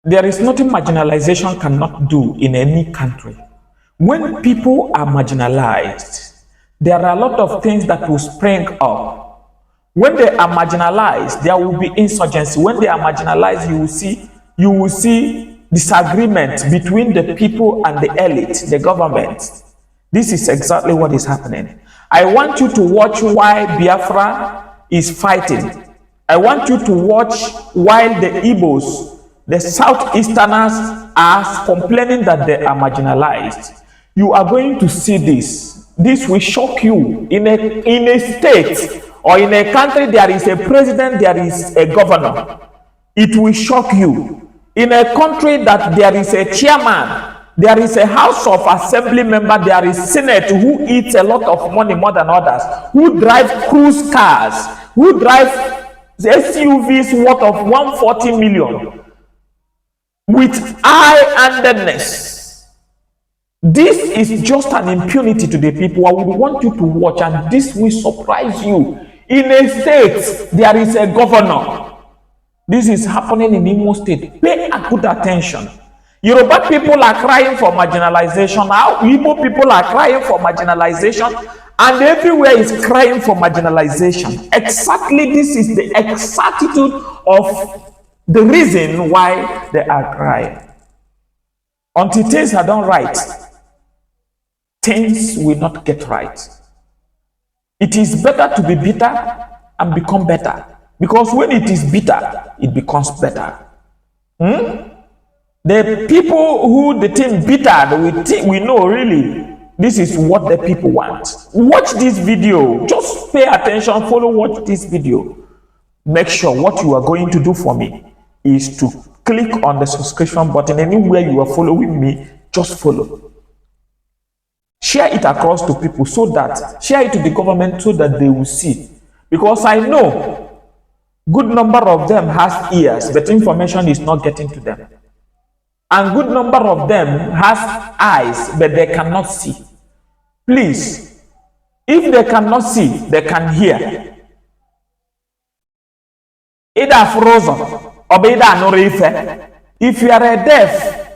There is nothing marginalization cannot do in any country. When people are marginalized, there are a lot of things that will spring up. When they are marginalized, there will be insurgency. When they are marginalized, you will see disagreement between the people and the elite, the government. This is exactly what is happening. I want you to watch why Biafra is fighting. I want you to watch while the Igbos, the Southeasterners, are complaining that they are marginalized. You are going to see this. This will shock you. In a state or in a country, there is a president, there is a governor. It will shock you. In a country that there is a chairman, there is a House of Assembly member, there is Senate who eats a lot of money more than others, who drive cruise cars, who drive SUVs worth of 140 million with high-handedness. This is just an impunity to the people. I would want you to watch, and this will surprise you. In a state, there is a governor. This is happening in Imo State. Pay a good attention. Yoruba people are crying for marginalization. Now, Igbo people are crying for marginalization. And everywhere is crying for marginalization. Exactly, this is the exactitude of the reason why they are crying. Until things are done right, things will not get right. It is better to be bitter and become better. Because when it is bitter, it becomes better. The people who the thing bitter, we know really this is what the people want. Watch this video. Just pay attention, watch this video. Make sure what you are going to do for me is to click on the subscription button. Anywhere you are following me, just follow. Share it across to people share it to the government so that they will see. Because I know good number of them has ears, but information is not getting to them. And good number of them has eyes, but they cannot see. Please, if they cannot see, they can hear. Either frozen or either no refer. If you are a deaf,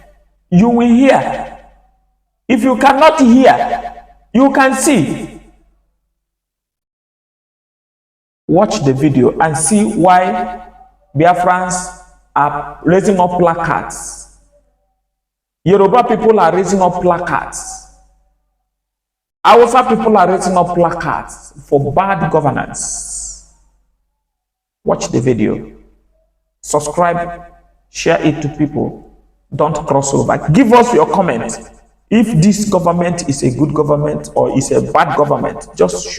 you will hear. If you cannot hear, you can see. Watch the video and see why Biafrans are raising up placards. Yoruba people are raising up placards. Hausa people are raising up placards for bad governance. Watch the video. Subscribe, share it to people. Don't cross over. Give us your comment. If this government is a good government or is a bad government, just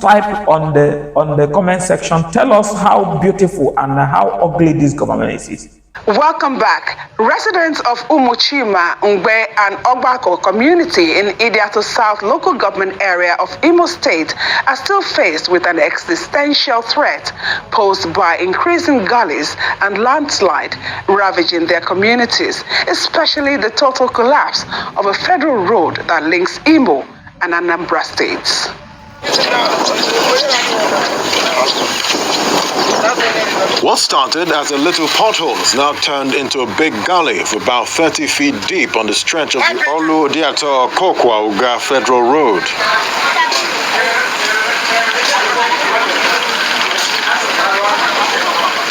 type on the comment section. Tell us how beautiful and how ugly this government is. Welcome back. Residents of 𝐁𝐈𝐀𝐅𝐀 and 𝐁𝐈𝐀 community in Idiato South local government area of Imo State are still faced with an existential threat posed by increasing gullies and landslide ravaging their communities, especially the total collapse of a federal road that links Imo and Anambra states. What started as a little pothole has now turned into a big gully of about 30 feet deep on the stretch of the Olu-Diato-Kokwa-Uga Federal Road.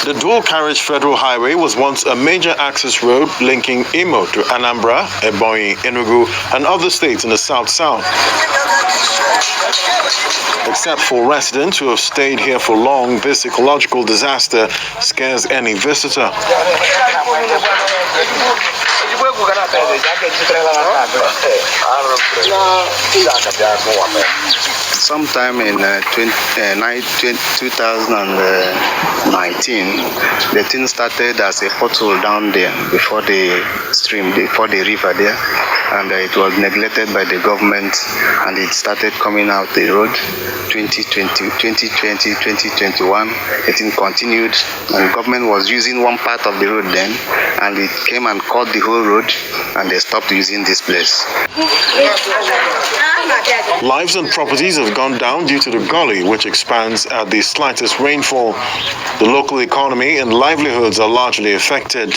The dual-carriage federal highway was once a major access road linking Imo to Anambra, Ebonyi, Enugu, and other states in the south-south. Except for residents who have stayed here for long, this ecological disaster scares any visitor. Sometime in 2019, the thing started as a pothole down there before the stream, before the river there. and it was neglected by the government, and it started coming out the road 2020, 2021. It continued, and the government was using one part of the road then, and it came and cut the whole road, and they stopped using this place. Lives and properties have gone down due to the gully, which expands at the slightest rainfall. The local economy and livelihoods are largely affected.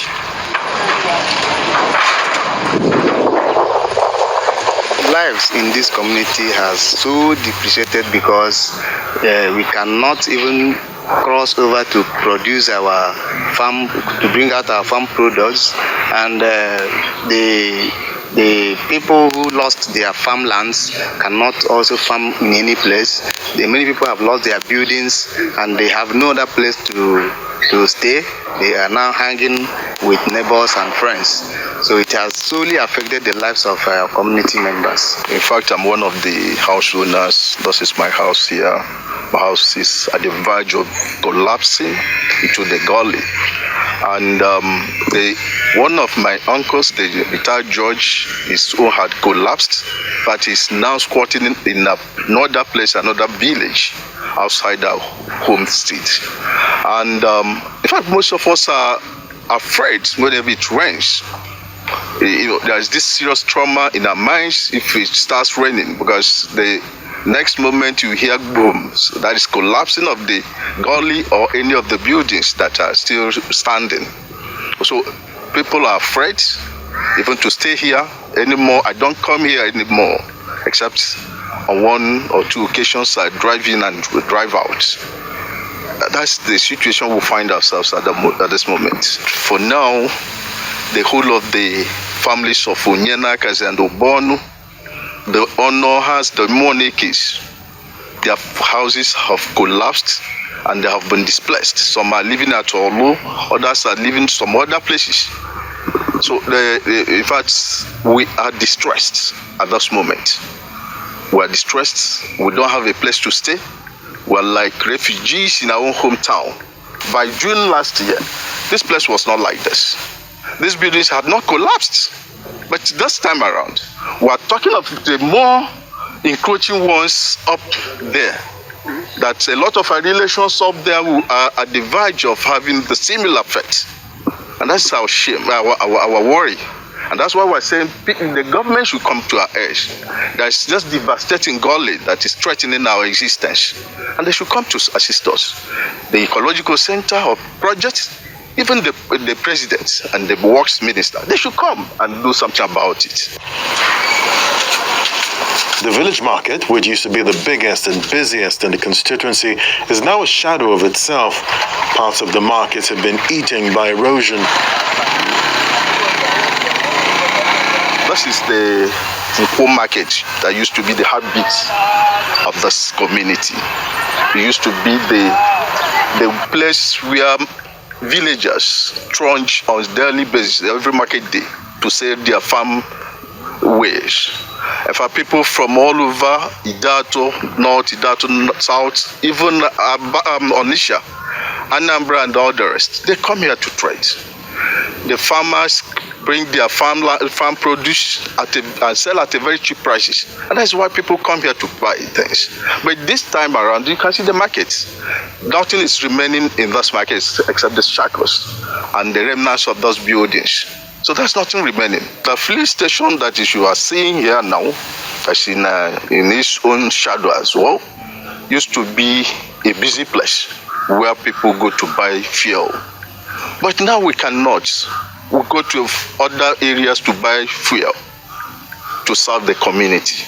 Lives in this community has so depreciated because we cannot even cross over to produce our farm, to bring out our farm products, and the people who lost their farmlands cannot also farm in any place. Many people have lost their buildings and they have no other place to stay. They are now hanging with neighbors and friends. So it has solely affected the lives of our community members. In fact, I'm one of the house owners. This is my house here. My house is at the verge of collapsing into the gully. And one of my uncles, the retired judge, his own had collapsed, but he's now squatting in another place, another village outside our home state. And in fact, most of us are afraid whenever it rains. There's this serious trauma in our minds if it starts raining, because the next moment you hear booms, that is collapsing of the gully or any of the buildings that are still standing. So people are afraid even to stay here anymore. I don't come here anymore, except on one or two occasions I drive in and drive out. That's the situation we find ourselves at this moment. For now, the whole of the families of Onyenakazi and Obonu, the Ono has the Monekis, their houses have collapsed and they have been displaced. Some are living at Olu, others are living some other places. So in fact, we are distressed at this moment. We are distressed. We don't have a place to stay. We are like refugees in our own hometown. By June last year, this place was not like this. These buildings had not collapsed. But this time around, we are talking of the more encroaching ones up there. That a lot of our relations up there are at the verge of having the similar effect. And that's our shame, our worry. And that's why we're saying the government should come to our aid. There's just devastating gully that is threatening our existence. And they should come to assist us. The Ecological Center of Projects, even the president and the works minister, they should come and do something about it. The village market, which used to be the biggest and busiest in the constituency, is now a shadow of itself. Parts of the market have been eaten by erosion. This is the home market that used to be the heartbeat of this community. It used to be the place where villagers trudge on a daily basis, every market day, to sell their farm wares. And for people from all over Idato, North, Idato, South, even Onisha, Anambra and all the rest, they come here to trade. The farmers bring their farm produce and sell at a very cheap prices. And that's why people come here to buy things. But this time around, you can see the market. Nothing is remaining in those markets except the shackles and the remnants of those buildings. So there's nothing remaining. The filling station that you are seeing here now, as in its own shadow as well, used to be a busy place where people go to buy fuel. But now we cannot. We go to other areas to buy fuel to serve the community.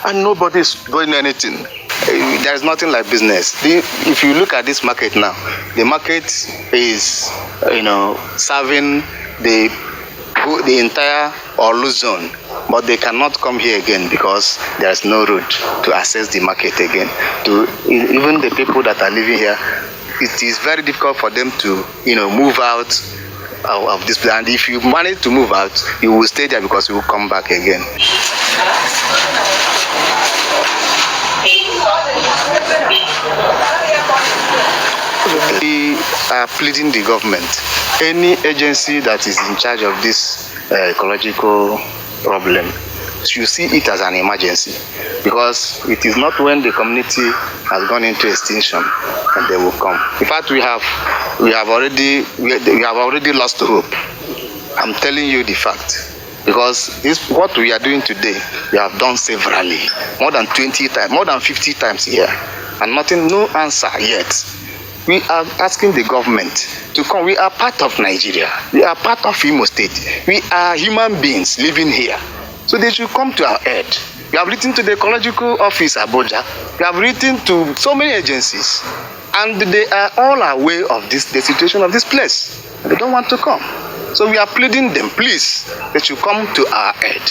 And nobody's doing anything. There's nothing like business. If you look at this market now, the market is, serving the entire Olu zone, but they cannot come here again because there's no road to access the market again. Even the people that are living here, it is very difficult for them to, move out of this place. And if you manage to move out, you will stay there because you will come back again. We are pleading the government, any agency that is in charge of this ecological problem should see it as an emergency, because it is not when the community has gone into extinction that they will come. In fact, we have already lost hope. I'm telling you the fact. Because this, what we are doing today, we have done severally, more than 20 times, more than 50 times here, and nothing, no answer yet. We are asking the government to come. We are part of Nigeria. We are part of Imo State. We are human beings living here. So they should come to our aid. We have written to the Ecological Office, Abuja. We have written to so many agencies, and they are all aware of the situation of this place. They don't want to come. So we are pleading them, please, they should come to our aid.